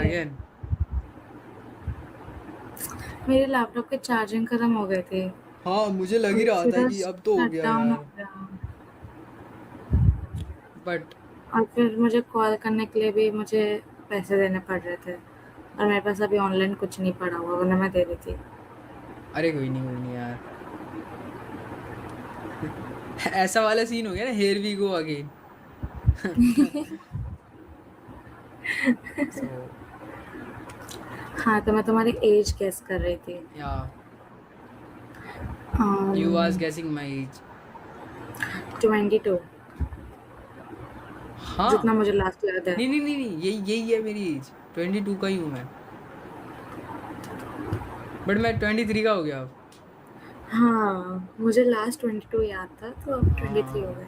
Again? मेरे laptop के charging खत्म हो गए थे हाँ, मुझे लग ही और रहा था सीधा कि अब तो हो शट गया डाउन हो यार। गया। बट और फिर मुझे कॉल करने के लिए भी मुझे पैसे देने पड़ रहे थे और मेरे पास अभी ऑनलाइन कुछ नहीं पड़ा हुआ, वरना मैं दे देती। अरे कोई नहीं यार। ऐसा वाला सीन हो गया ना, हियर वी गो अगेन। सो हाँ, तो मैं तुम्हारी एज गेस कर रही थी। या यू वाज गेसिंग माय एज। 22, जितना हाँ। मुझे लास्ट याद है। नहीं, यही यही है मेरी एज, 22 का ही हूँ मैं। बट मैं 23 का हो गया अब। हाँ, मुझे लास्ट 22 याद था, तो अब 23 हो हाँ। गए।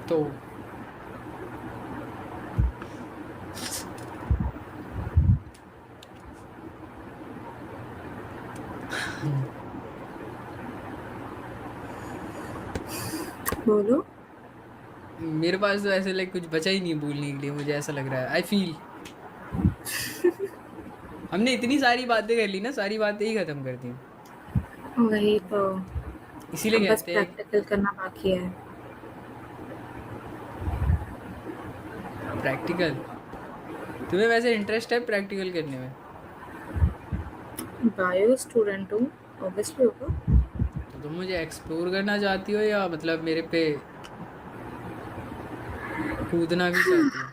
तो बोलो। मेरे पास तो ऐसे लाइक कुछ बचा ही नहीं बोलने के लिए, मुझे ऐसा लग रहा है, आई फील। हमने इतनी सारी बातें कर ली ना, सारी बातें ही खत्म कर दी। वही तो। इसीलिए अब बस कहते हैं प्रैक्टिकल करना बाकी है। प्रैक्टिकल। तुम्हें वैसे इंटरेस्ट है प्रैक्टिकल करने में? बायो स्टूडेंट हूँ, ऑब्वियसली होगा। तो तुम मुझे एक्सप्लोर करना चाहती हो या मतलब मेरे पे कूदना भी चाहती हो?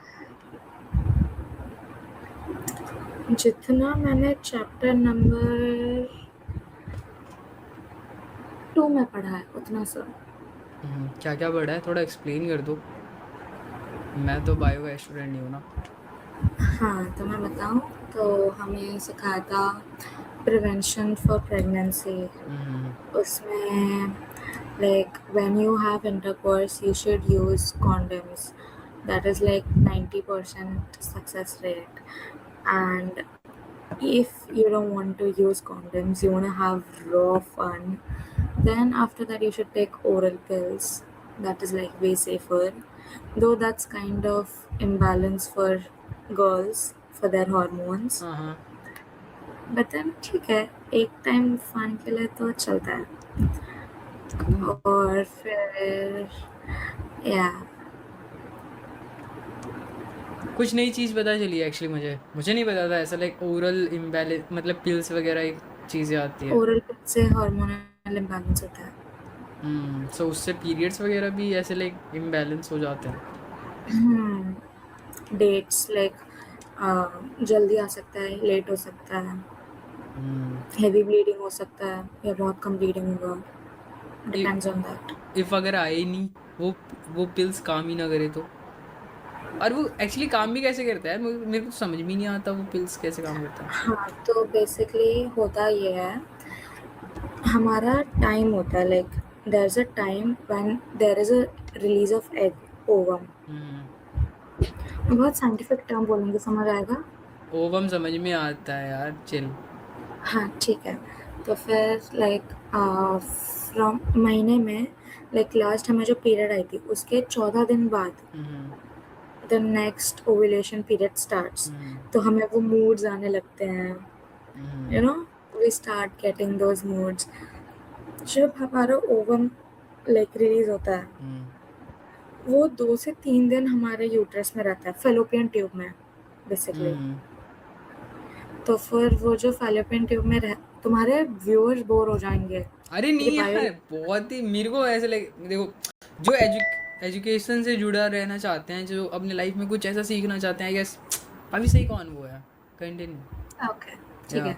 जितना मैंने चैप्टर नंबर 2 में पढ़ा है उतना सब। क्या क्या पढ़ा है, थोड़ा एक्सप्लेन कर दो। मैं तो बायो का स्टूडेंट नहीं हूँ ना। हाँ, तो मैं बताऊँ, तो हमें सिखाया था प्रिवेंशन फॉर प्रेगनेंसी। हम्म। उसमें like when you have intercourse you should use condoms. That is like 90% success rate. And if you don't want to use condoms, you want to have raw fun, then after that you should take oral pills. That is like way safer, though that's kind of imbalance for girls for their hormones. हाँ हाँ। But then ठीक है, एक time fun के लिए तो चलता है। कूल। और फिर या कुछ नई चीज़ पता चली है एक्चुअली, मुझे नहीं पता था ऐसा लाइक ओरल इम्बैलेंस मतलब पिल्स वगैरह एक चीज़ें आती है। ओरल पिल से हार्मोनल इम्बैलेंस होता है। सो उससे पीरियड्स वगैरह भी ऐसे लाइक इम्बैलेंस हो जाते हैं? डेट्स लाइक जल्दी आ सकता है, लेट हो सकता है, हेवी ब्लीडिंग हो सकता है या बहुत कम ब्लीडिंग होगा, डिपेंड्स ऑन दैट। इफ अगर आए ही नहीं, वो वो पिल्स काम ही ना करे तो? और वो एक्चुअली काम भी कैसे करता है, मेरे को तो समझ में ही नहीं आता वो पिल्स कैसे काम करता है। हाँ, तो बेसिकली होता ये है, हमारा टाइम होता है like there is a time when there is a release of egg ovum. Hmm. मैं बहुत साइंटिफिक टर्म बोलूँगी, समझ आएगा? ओवम समझ में आता है यार, चिल। हाँ, ठीक है। तो फिर लाइक फ्रॉम महीने में लाइक लास्ट हमें जो पीरियड आई थी उसके 14 दिन बाद hmm. The next ovulation period starts. Hmm. तो हमें वो मूड्स आने लगते हैं, hmm. You know, we start getting those moods. जब हमारा ओवम लाइक रिलीज होता है, हम्म। वो 2 से 3 दिन हमारे यूट्रस में रहता है, फेलोपियन ट्यूब में बेसिकली। हम्म। तो फिर वो जो फेलोपियन ट्यूब में रह, तुम्हारे व्यूअर्स बोर हो जाएंगे। अरे मेरी नहीं बायो यार, बहुत ही मेरे को ऐसे लाइक देखो, जो एजुकेशन से जुड़ा रहना चाहते हैं, जो अपने लाइफ में कुछ ऐसा सीखना चाहते हैं, गैस अभी सही कौन वो है। कंटिन्यू। ओके, ठीक या है।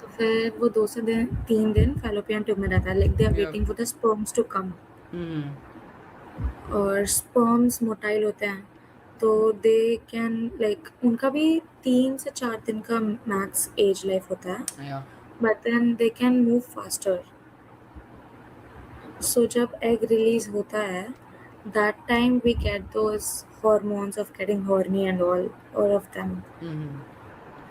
तो फिर वो 2 से 3 दिन फेलोपियन ट्यूब में रहता है, लाइक दे आर या waiting for the sperms to come. Hmm. और स्पर्म्स मोटाइल होते हैं, तो दे कैन लाइक उनका भी 3 से 4 दिन का मैक्स एज लाइफ होता है, या but then they can move faster. So जब एग रिलीज होता है, that time we get those hormones of getting horny and all of them, hmm.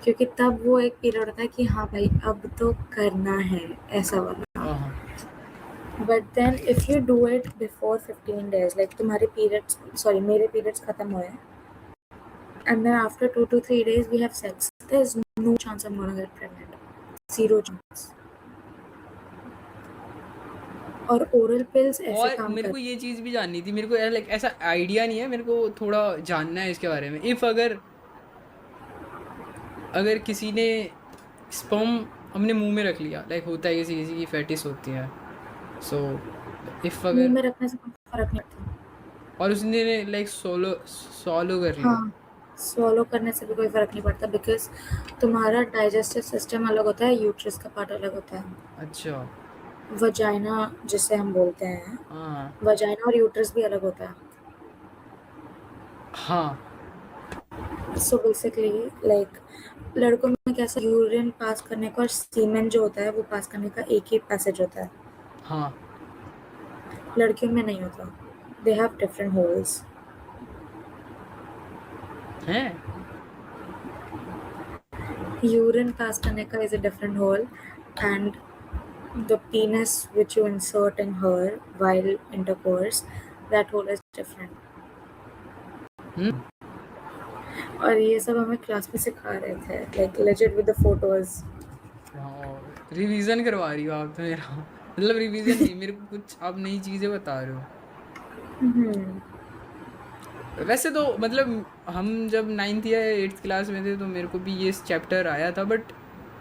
क्योंकि तब वो एक पीरियड होता है कि हाँ भाई अब तो करना है, ऐसा वाला। हाँ हाँ। But then if you do it before 15 days, like तुम्हारे पीरियड्स, सॉरी मेरे पीरियड्स खत्म हुए and then after 2 to 3 days we have sex. There's no chance I'm gonna get pregnant. Zero chance. और oral pills ऐसे और काम मेरे कर. को ये चीज़ भी जाननी थी, मेरे को लाइक ऐसा आइडिया नहीं है, मेरे को थोड़ा जानना है इसके बारे में। इफ़ अगर अगर किसी ने स्पर्म अपने मुंह में रख लिया, लाइक होता है किसी किसी की फेटिस होती है, सो इफ़ मुंह अगर में रखने से कोई फर्क नहीं पड़ता. और उसने लाइक सोलो सॉलो कर लिया। हाँ, swallow करने से भी कोई फर्क नहीं पड़ता बिकॉज तुम्हारा डाइजेस्टिव सिस्टम अलग होता है, यूट्रस का पार्ट अलग होता है. अच्छा। वजाइना जिसे हम बोलते हैं, हाँ वजाइना और यूट्रस भी अलग होता है. हाँ। सो बेसिकली लाइक लड़कों में कैसा यूरिन पास करने का और सीमेन जो होता है वो पास करने का एक ही पैसेज होता है. हाँ लड़कियों में नहीं होता. They have different holes. हैं। यूरिन पास करने का is a different hole and the penis which you insert in her while intercourse, that hole is different. और ये सब हमें क्लास में सिखा रहे थे, like legit with the photos. Revision करवा रही हो आप तो मेरा, मतलब रिवीजन नहीं, मेरे को कुछ आप नई चीज़ें बता रहे हो। वैसे तो मतलब हम जब 9th या 8th क्लास में थे तो मेरे को भी ये चैप्टर आया था, बट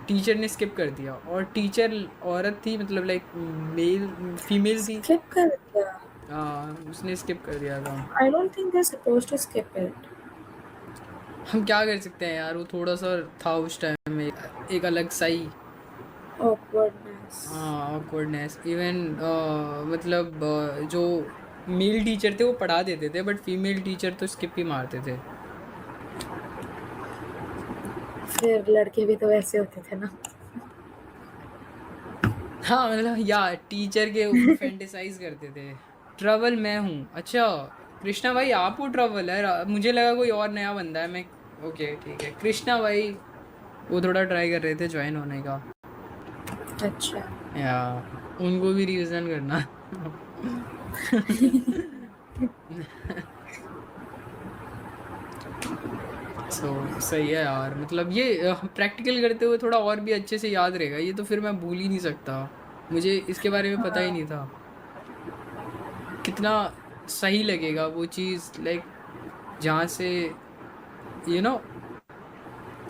टीचर ने स्किप कर दिया, और टीचर औरत थी, मतलब लाइक मेल फीमेल थी। Skip कर दिया. उसने स्किप कर दिया था। I don't think they're supposed to skip it. हम क्या कर सकते हैं यार, वो थोड़ा सा था उस टाइम में, एक अलग सा ही Awkwardness. ऑकवर्डनेस। इवन मतलब जो मेल टीचर थे वो पढ़ा देते थे, बट फीमेल टीचर तो स्किप ही मारते थे। फिर लड़के भी तो वैसे होते थे ना. हाँ मतलब या टीचर के ऊपर फैंटेसाइज करते थे। ट्रबल मैं हूँ, अच्छा कृष्णा भाई आप वो ट्रबल है, मुझे लगा कोई और नया बंदा है। मैं ओके ठीक है, कृष्णा भाई वो थोड़ा ट्राई कर रहे थे ज्वाइन होने का, अच्छा. या उनको भी रिविजन करना। सही है यार, मतलब ये प्रैक्टिकल करते हुए थोड़ा और भी अच्छे से याद रहेगा, ये तो फिर मैं भूल ही नहीं सकता। मुझे इसके बारे में पता ही नहीं था, कितना सही लगेगा वो चीज़, लाइक जहाँ से यू नो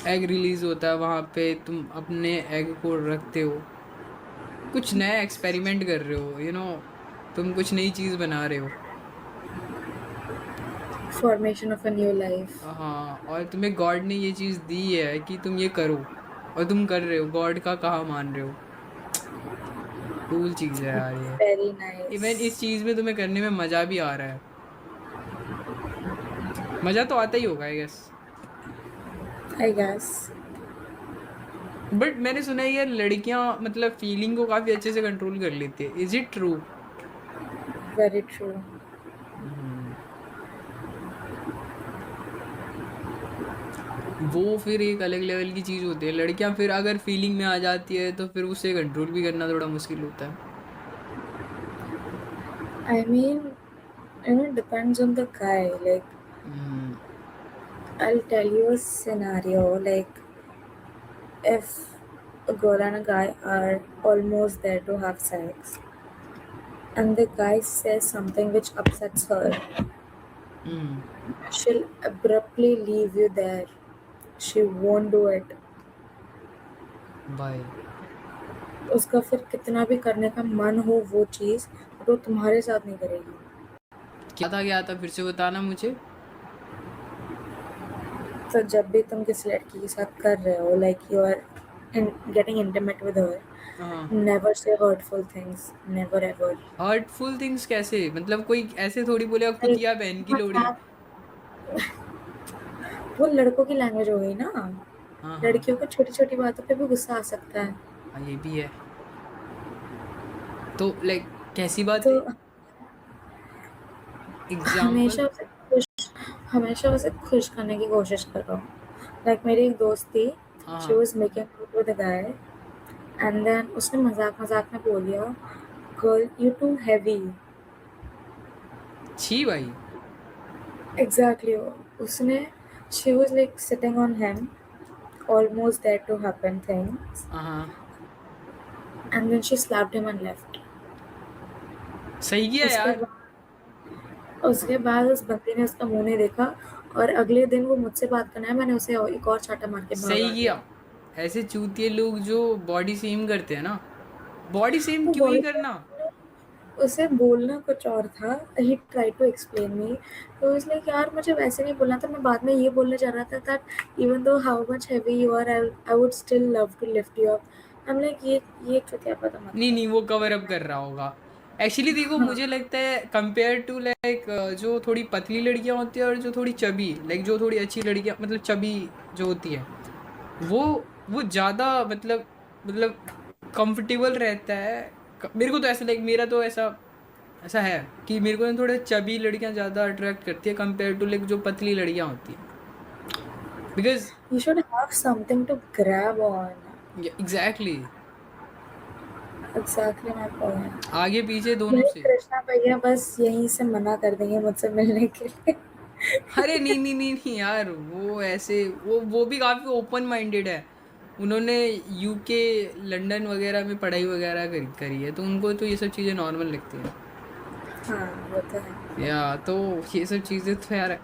एग रिलीज होता है, वहाँ पे तुम अपने एग को रखते हो, कुछ नया एक्सपेरिमेंट कर रहे हो, तुम कुछ नई चीज़ बना रहे हो। Formation of a new life. हाँ, और तुम्हें गॉड ने ये चीज़ दी है कि तुम ये करो, और तुम कर रहे हो, गॉड का कहाँ मान रहे हो। कूल चीज़ है यार ये। Very इवन इस nice. चीज़ में तुम्हें करने में मज़ा भी आ रहा है, मज़ा तो आता ही होगा I guess. I guess. But मैंने सुना है यार लड़कियां मतलब फीलिंग को काफ़ी अच्छे से कंट्रोल कर लेती है, is it true? Very true. वो फिर एक अलग लेवल की चीज़ होती है, लड़कियां फिर अगर फीलिंग में आ जाती है तो फिर उसे कंट्रोल भी करना थोड़ा मुश्किल होता है। I mean, it depends on the guy. Like, I'll tell you a scenario. Like, if a girl and a guy are almost there to have sex, and the guy says something which upsets her, she'll abruptly leave you there. She won't do it. Bye. उसका फिर कितना भी करने का मन हो वो चीज़, तो तुम्हारे साथ नहीं करेगी. क्या था फिर से बताना मुझे। तो जब भी तुम किसी लड़की के साथ कर रहे हो, like you are getting intimate with her, never say hurtful things. Never ever. Hurtful things कैसे, मतलब कोई ऐसे थोड़ी बोलेगा कुतिया बहन की लोड़ी। वो लड़कों की लैंग्वेज हो गई ना. हाँ लड़कियों को छोटी छोटी बातों पे भी गुस्सा आ सकता है. हाँ, ये भी है। तो लाइक कैसी बात तो है, एग्जाम्पल? हमेशा उसे खुश करने की कोशिश करो. लाइक मेरी एक दोस्त थी, she was making out with a guy, and then उसने मजाक मजाक में बोल दिया, गर्ल यू टू हैवी. छी भाई। एग्जैक्टली. उसने she was like sitting on him, almost there to happen things, हाँ, and then she slapped him and left. सही किया उसके यार। बाद उस बंदे ने उसका मुंह नहीं देखा, और अगले दिन वो मुझसे बात करना है, मैंने उसे एक और चाटा मार के सही भगा किया। दिया। ऐसे चूतिए लोग जो बॉडी सेम करते हैं ना, बॉडी सेम वो क्यों ही बॉडी करना। उसे बोलना कुछ और था। ही ट्राई टू एक्सप्लेन मी, तो इसलिए यार मुझे वैसे नहीं बोलना था, मैं बाद में ये बोलने जा रहा था that even though how much heavy you are, I would still love to lift you up. I am like ये चुतिया पता मत नहीं कर। नहीं, वो कवर अप कर रहा होगा। एक्चुअली देखो, हाँ मुझे लगता है कंपेयर टू लाइक जो थोड़ी पतली लड़कियां होती है और जो थोड़ी चबी, लाइक जो थोड़ी अच्छी लड़कियां मतलब चबी जो होती है, वो वो ज़्यादा मतलब कंफर्टेबल रहता है। मेरे को तो ऐसा लाइक, मेरा तो ऐसा ऐसा है कि मेरे को ना थोड़े चबी लड़कियां ज़्यादा अट्रैक्ट करती है कंपेयर टू लाइक जो पतली लड़कियां होती हैं, because you should have something to grab on. Exactly, exactly my point. आगे पीछे दोनों मुझे से। कृष्णा भैया बस यहीं से मना कर देंगे मुझसे मिलने के लिए। अरे नहीं नहीं नहीं नहीं यार, वो ऐसे वो भी काफ़ी ओपन माइंडेड है। उन्होंने यूके लंदन वगैरह में पढ़ाई वगैरह करी है, तो उनको तो ये सब चीज़ें नॉर्मल लगती हैं। हाँ वो तो है। या तो ये सब चीज़ें तो यार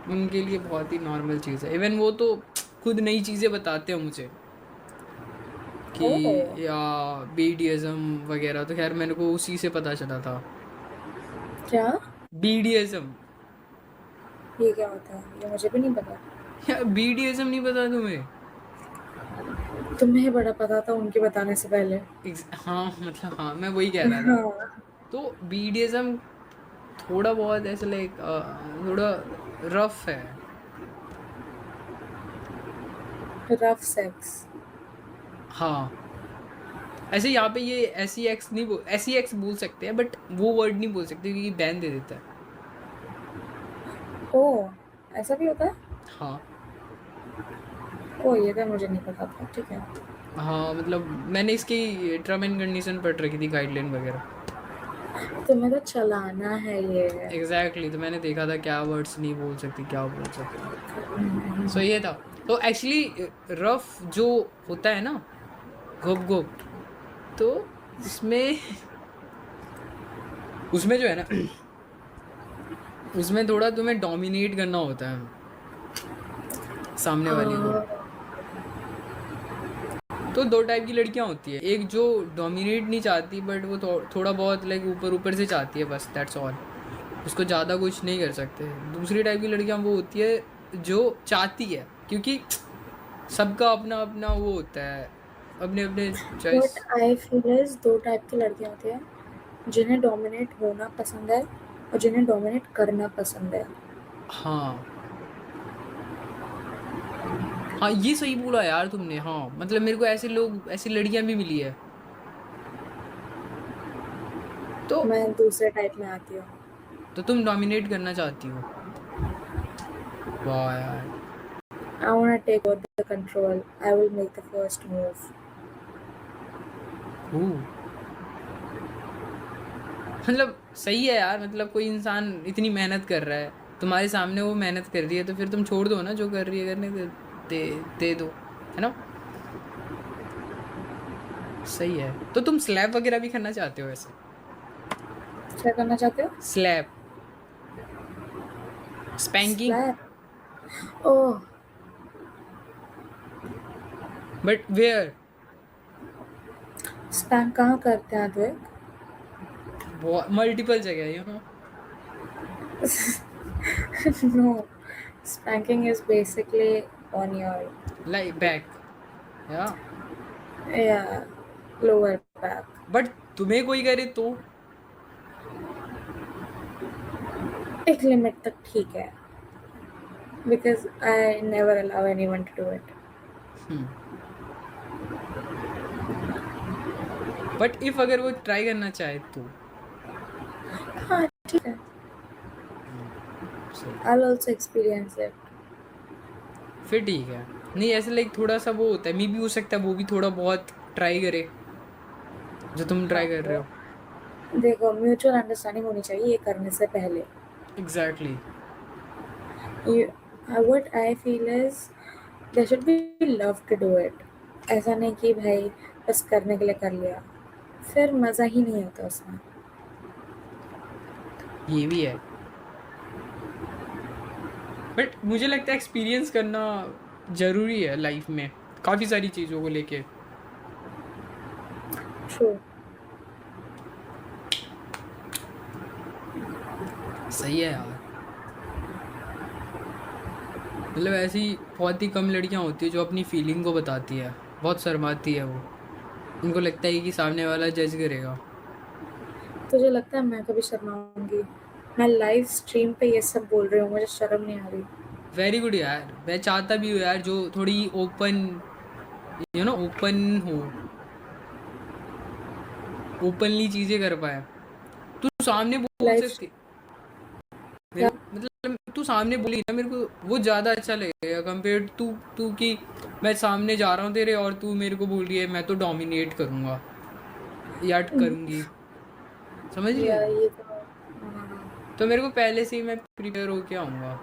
उनके लिए बहुत ही नॉर्मल चीज़ है। इवन वो तो खुद नई चीज़ें बताते हैं मुझे कि ओह, या बीडीएसम वगैरह, तो खैर मेरे को उसी से पता चला था। क्या? बीडीएसम, ये क्या होता है? ये मुझे भी नहीं पता। या बीडीएसम नहीं पता तुम्हें? तुम्हें बड़ा पता था उनके बताने से पहले। हाँ मतलब, हाँ मैं वही कह रहा था। हाँ। तो बीडीएसम थोड़ा बहुत ऐसे लाइक थोड़ा रफ है। Rough sex. हाँ, ऐसे यहाँ पे ये एस एक्स नहीं बोल, एस एक्स बोल सकते हैं बट वो वर्ड नहीं बोल सकते क्योंकि बैन दे देता है। ओह, ऐसा भी होता है? हाँ ओह, ये तो मुझे नहीं पता था। ठीक है। हाँ, मतलब मैंने इसकी टर्म एंड कंडीशन पढ़ रखी थी, गाइडलाइन वगैरह। तुम्हें तो चलाना है ये। एग्जैक्टली, तो मैंने देखा था क्या वर्ड्स नहीं बोल सकती, क्या बोल सकती। सो ये था। तो एक्चुअली रफ जो होता है ना, गुप गुप, तो उसमें उसमें जो है ना, उसमें थोड़ा तुम्हें डोमिनेट करना होता है सामने वाली को। तो दो टाइप की लड़कियां होती है, एक जो डोमिनेट नहीं चाहती बट वो थोड़ा बहुत लाइक ऊपर ऊपर से चाहती है, बस दैट्स ऑल, उसको ज़्यादा कुछ नहीं कर सकते। दूसरी टाइप की लड़कियां वो होती है जो चाहती है, क्योंकि सबका अपना अपना वो होता है, अपने अपने choice. What I feel is दो टाइप की लड़कियां होती हैं, जिन्हें डोमिनेट होना पसंद है और जिन्हें डोमिनेट करना पसंद है। हाँ हाँ, ये सही बोला यार तुमने। हाँ मतलब मेरे को ऐसे लोग, ऐसी लड़कियां भी मिली है। तो मैं दूसरे टाइप में आती हूँ। तुम डोमिनेट करना चाहती हो? वाह यार। I wanna take over the control. I will make the first move. मतलब सही है यार, मतलब कोई इंसान इतनी मेहनत कर रहा है तुम्हारे सामने, वो मेहनत कर रही है, तो फिर तुम छोड़ दो ना, जो कर रही है करने दे दो, है ना। सही है। तो तुम स्लैब वगैरह भी करना चाहते हो वैसे? क्या करना चाहते हो? Slap, spanking, Slap. Oh, but where? Spank कहाँ करते हैं अद्वैत? मल्टीपल जगह, you know. No, spanking is basically on your, like back, या yeah, lower back. बट तुम्हें कोई करे तो? एक लिमिट तक ठीक है, because I never allow anyone to do it. But if अगर वो ट्राई करना चाहे तो? हाँ ठीक है, सही, I'll also experience it. फिर ठीक है। नहीं ऐसे लाइक थोड़ा सा वो होता है, मे भी हो सकता है वो भी थोड़ा बहुत ट्राई करे जो तुम ट्राई कर रहे हो। देखो, म्यूचुअल अंडरस्टैंडिंग होनी चाहिए ये करने से पहले। एग्जैक्टली। ये what I feel is there should be love to do it. ऐसा नहीं कि भाई बस करने के लिए कर लिया, फिर मज़ा ही नहीं आता उसमें. ये भी है, बट मुझे लगता है एक्सपीरियंस करना ज़रूरी है लाइफ में काफ़ी सारी चीज़ों को लेके. True. सही है यार. मतलब ऐसी बहुत ही कम लड़कियां होती है जो अपनी फीलिंग को बताती है, बहुत शर्माती है वो. उनको लगता है कि सामने वाला जज करेगा. तुझे लगता है मैं कभी शर्माऊंगी? मैं लाइव स्ट्रीम पे ये सब बोल रही हूँ, मुझे शर्म नहीं आ रही. वेरी गुड यार, मैं चाहता भी हूँ यार जो थोड़ी ओपन, ओपन हो, ओपनली चीज़ें कर पाए. तू सामने बोल लाइव सकती, क्या? मतलब तू सामने बोली ना, मेरे को वो ज़्यादा अच्छा लगेगा कंपेयर तू तू कि मैं सामने जा रहा हूँ तेरे और तू मेरे को बोल रही है मैं तो डोमिनेट करूँगा या करूँगी. समझ रही है या तू? ये तो हाँ. तो मेरे को पहले से ही मैं प्रिपेयर होके आऊँगा.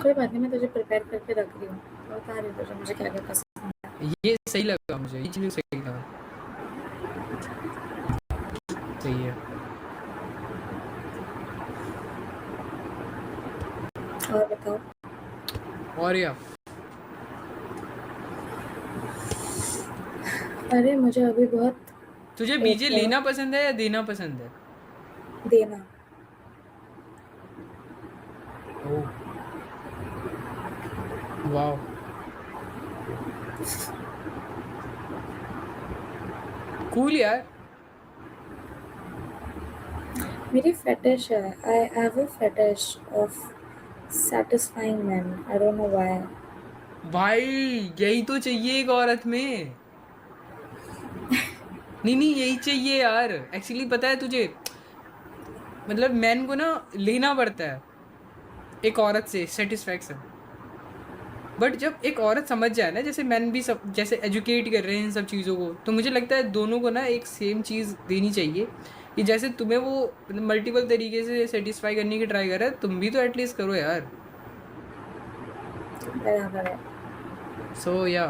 कोई बात नहीं, मैं तुझे प्रिपेयर करके रख रही हूँ, बता रही हूँ तुझे मुझे क्या क्या पसंद है. ये सही लगा मुझे, ये चीज़ सही लगा. सही है. और बताओ. और या अरे मुझे अभी बहुत तुझे एक बीजे लेना पसंद है या देना पसंद है? देना. ओह वाह. कूल यार. मेरी फेटिश है. I have a fetish of satisfying men. I don't know why. भाई यही तो चाहिए एक औरत में. नहीं नहीं, यही चाहिए यार. एक्चुअली पता है तुझे, मतलब मैन को ना लेना पड़ता है एक औरत से सेटिस्फैक्शन. बट जब एक औरत समझ जाए ना, जैसे मैन भी सब जैसे एजुकेट कर रहे हैं इन सब चीज़ों को, तो मुझे लगता है दोनों को ना एक सेम चीज़ देनी चाहिए कि जैसे तुम्हें वो मल्टीपल तरीके से सेटिस्फाई करने की ट्राई कर रहा है, तुम भी तो एटलीस्ट करो यार. बराबर है. सो या